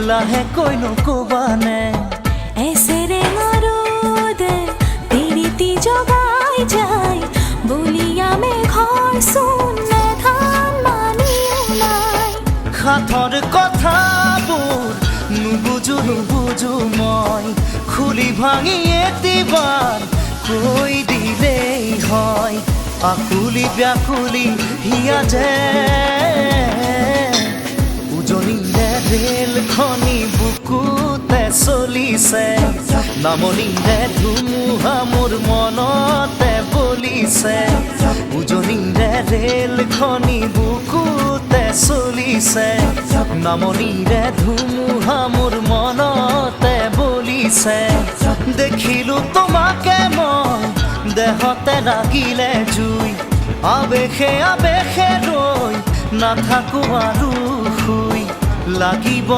লাহেকৈ নকবানে এসেৰে মাৰোদে তিৰিতি জগাই যায় বলিয়া মেঘৰ চোনে ধান মানিও নাই হাতৰ কথাবোৰ নুবুজো মই খুলি ভাঙি এটিবাৰ কৈ দিলেই হয় আকুলি ব্যাকুলি হিয়াজে উজনিৰে ৰেলখনি বুকুতে চলিছে নামনিৰে ধুমুহা মোৰ মনতে বলিছে উজনিৰে ৰেলখনি বুকুতে চলিছে নামনিৰে ধুমুহা মোৰ মনতে বলিছে দেখিলো তোমাকে মই দেহতে লাগিলে জুই আবেশে আবেশে ৰৈ নাথাকো আৰু শুই লাগিব